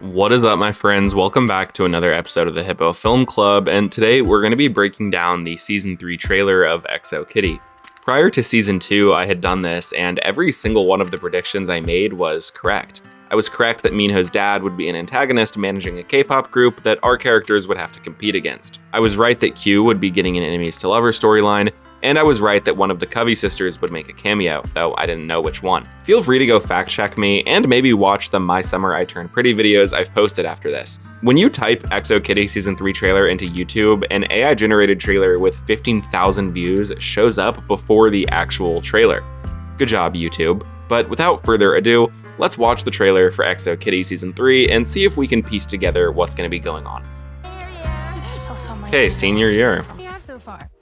What is up, my friends? Welcome back to another episode of the Hippo Film Club, and today we're going to be breaking down the Season 3 trailer of XO Kitty. Prior to Season 2, I had done this, and every single one of the predictions I made was correct. I was correct that Minho's dad would be an antagonist managing a K-pop group that our characters would have to compete against. I was right that Q would be getting an enemies to lovers storyline, and I was right that one of the Covey sisters would make a cameo, though I didn't know which one. Feel free to go fact check me and maybe watch the My Summer I Turned Pretty videos I've posted after this. When you type XO Kitty Season 3 trailer into YouTube, an AI generated trailer with 15,000 views shows up before the actual trailer. Good job, YouTube. But without further ado, let's watch the trailer for XO Kitty Season 3 and see if we can piece together what's going to be going on. Okay, senior year.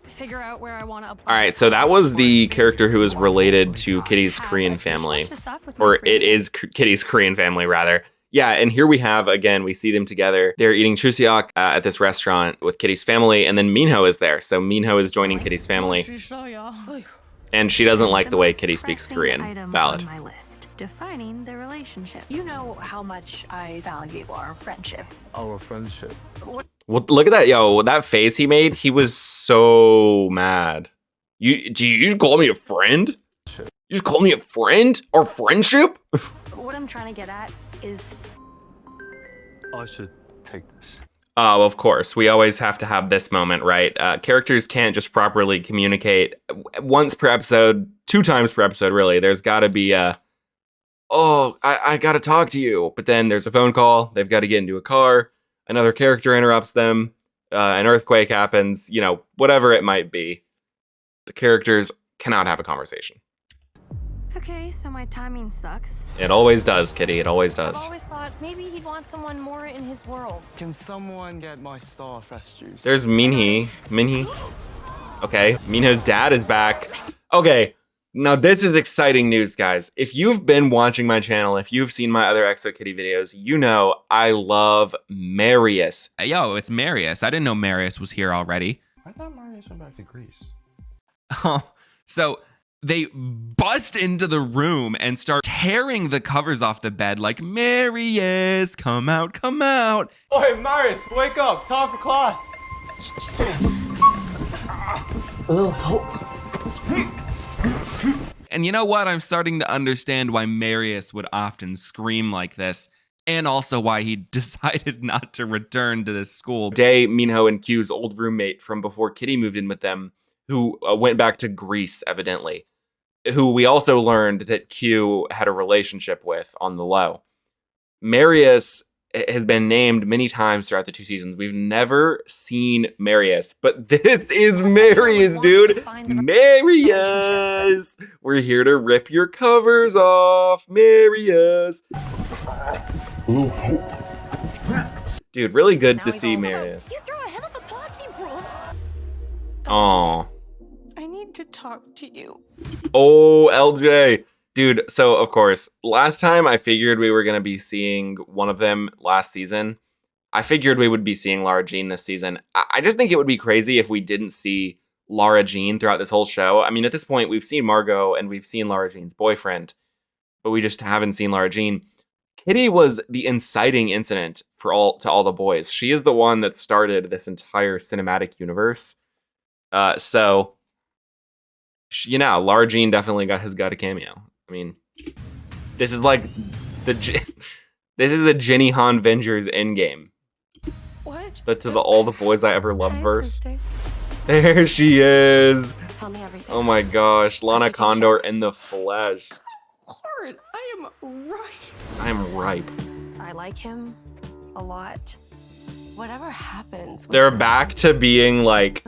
Figure out where I want to apply. All right, so that was the character who is related to Kitty's Korean family, or it is Kitty's Korean family rather. Yeah, and here we have, again, we see them together. They're eating chuseok at this restaurant with Kitty's family, and then Minho is there. So Minho is joining Kitty's family, and she doesn't like the way Kitty speaks Korean. Valid. Defining the relationship. You know how much I value our friendship. Our friendship. Well, look at that, yo, that face he made. He was so mad. You just call me a friend? You just call me a friend? Or friendship? What I'm trying to get at is... I should take this. Oh, of course. We always have to have this moment, right? Characters can't just properly communicate once per episode, 2 times per episode, really. There's got to be a, oh, I got to talk to you. But then there's a phone call. They've got to get into a car. Another character interrupts them. An earthquake happens. You know, whatever it might be. The characters cannot have a conversation. Okay, so my timing sucks. It always does, Kitty. It always I've does. always thought maybe he'd want someone more in his world. Can someone get my Starfresh juice? There's Minhee. Okay, Minho's dad is back. Okay, now this is exciting news, guys. If you've been watching my channel, if you've seen my other XO Kitty videos, you know I love Marius. Yo, it's Marius. I didn't know Marius was here already. I thought Marius went back to Greece. Oh, so they bust into the room and start tearing the covers off the bed like, Marius, come out, come out. Oi, Marius, wake up. Time for class. A little hope. And you know what? I'm starting to understand why Marius would often scream like this, and also why he decided not to return to this school. Day, Minho and Q's old roommate from before Kitty moved in with them, who went back to Greece, evidently, who we also learned that Q had a relationship with on the low. Marius has been named many times throughout the 2 seasons. We've never seen Marius, but this is Marius, dude. Marius! We're here to rip your covers off, Marius. Dude, really good to see Marius. You throw a head of the party, bro. Aw. I need to talk to you. Oh, LJ. Dude, so of course, last time I figured we were going to be seeing one of them last season. I figured we would be seeing Lara Jean this season. I just think it would be crazy if we didn't see Lara Jean throughout this whole show. I mean, at this point, we've seen Margot and we've seen Lara Jean's boyfriend, but we just haven't seen Lara Jean. Kitty was the inciting incident to all the boys. She is the one that started this entire cinematic universe. So, you know, Lara Jean definitely has got a cameo. I mean, this is like this is the Jenny Han Vengers endgame. What? But to all the boys I ever loved Hi, verse. sister. There she is. Tell me everything. Oh my gosh, Lana Condor in the flesh. Lord, I am right. I'm ripe. I like him a lot. Whatever happens. They're back to being like,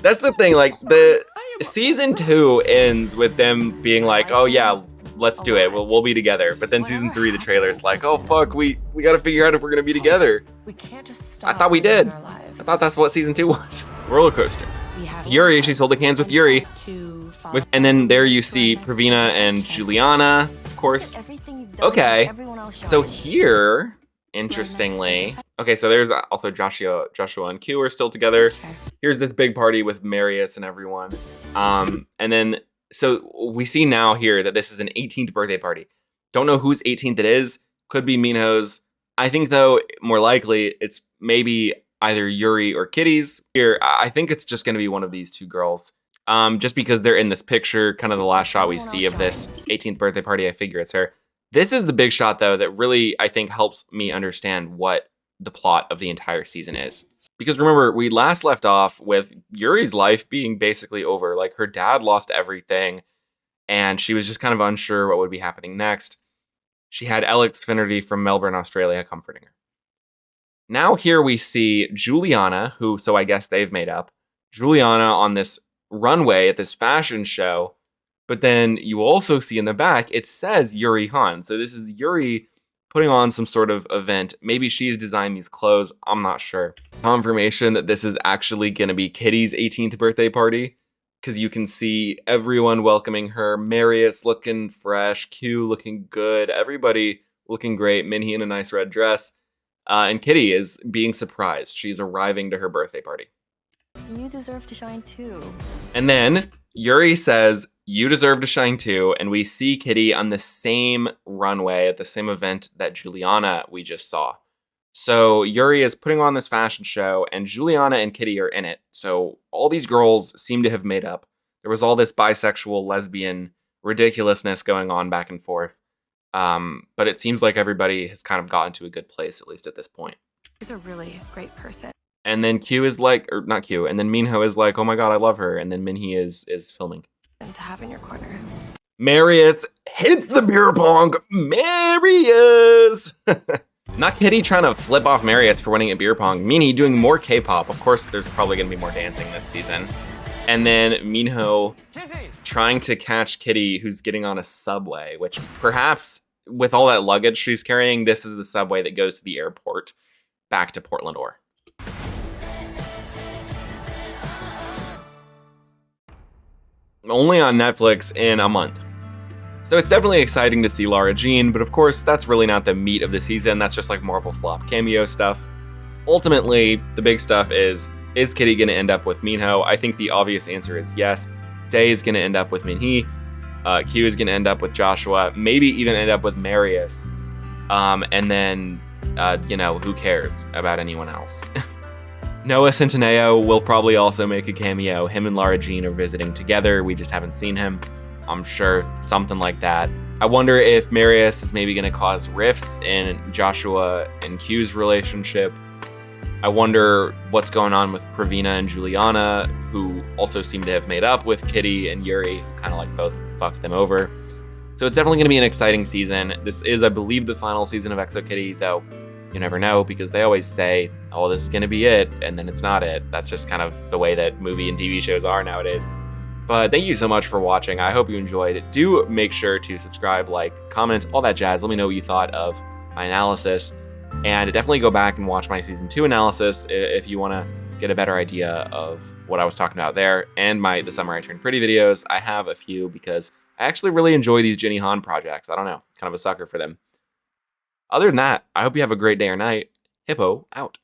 that's the thing, like the season 2 ends with them being like, oh yeah, let's do it. We'll be together. But then season 3, the trailer's like, oh fuck, we got to figure out if we're gonna be together. We can't just I stop thought we living did. our lives. I thought that's what season 2 was. Roller coaster. We have Yuri, she's holding hands with Yuri. to follow And then there you see Pravina and Juliana, of course. everything you've done, Okay, everyone else so showing. here, interestingly, okay, so there's also Joshua and Q are still together. Here's this big party with Marius and everyone. And then, so we see now here that this is an 18th birthday party. Don't know whose 18th it is. Could be Minho's, I think, though, more likely it's maybe either Yuri or Kitty's. Here, I think it's just going to be one of these two girls. Just because they're in this picture, kind of the last shot we see of this 18th birthday party, I figure it's her. This is the big shot, though, that really, I think, helps me understand what the plot of the entire season is. Because remember, we last left off with Yuri's life being basically over. Like, her dad lost everything, and she was just kind of unsure what would be happening next. She had Alex Finnerty from Melbourne, Australia, comforting her. Now here we see Juliana, who, so I guess they've made up, Juliana on this runway at this fashion show, but then you also see in the back, it says Yuri Han. So this is Yuri putting on some sort of event. Maybe she's designed these clothes, I'm not sure. Confirmation that this is actually going to be Kitty's 18th birthday party, because you can see everyone welcoming her. Marius looking fresh, Q looking good, everybody looking great, Minhee in a nice red dress, and Kitty is being surprised. She's arriving to her birthday party. You deserve to shine too. And then Yuri says, "You deserve to shine too," and we see Kitty on the same runway at the same event that Juliana we just saw. So Yuri is putting on this fashion show, and Juliana and Kitty are in it. So all these girls seem to have made up. There was all this bisexual, lesbian ridiculousness going on back and forth. But it seems like everybody has kind of gotten to a good place, at least at this point. She's a really great person. And then Q is like, or not Q, and then Minho is like, "Oh my god, I love her." And then Minhee is filming. And to have in your corner. Marius hits the beer pong. Marius! Not Kitty trying to flip off Marius for winning at beer pong. Minhee doing more K-pop. Of course, there's probably going to be more dancing this season. And then Minho trying to catch Kitty, who's getting on a subway, which perhaps with all that luggage she's carrying, this is the subway that goes to the airport back to Portland Ore. Only on Netflix in a month. So it's definitely exciting to see Lara Jean, but of course, that's really not the meat of the season. That's just like Marvel slop cameo stuff. Ultimately, the big stuff is Kitty going to end up with Minho? I think the obvious answer is yes. Day is going to end up with Minhee. Q is going to end up with Joshua. Maybe even end up with Marius. And then, who cares about anyone else? Noah Centineo will probably also make a cameo. Him and Lara Jean are visiting together. We just haven't seen him. I'm sure something like that. I wonder if Marius is maybe going to cause rifts in Joshua and Q's relationship. I wonder what's going on with Pravina and Juliana, who also seem to have made up with Kitty and Yuri, who kind of like both fucked them over. So it's definitely going to be an exciting season. This is, I believe, the final season of Exo Kitty, though you never know, because they always say, "Oh, this is going to be it," and then it's not it. That's just kind of the way that movie and TV shows are nowadays. But thank you so much for watching. I hope you enjoyed it. Do make sure to subscribe, like, comment, all that jazz. Let me know what you thought of my analysis. And definitely go back and watch my Season 2 analysis if you want to get a better idea of what I was talking about there. And the Summer I Turned Pretty videos. I have a few because I actually really enjoy these Jenny Han projects. I don't know, kind of a sucker for them. Other than that, I hope you have a great day or night. Hippo out.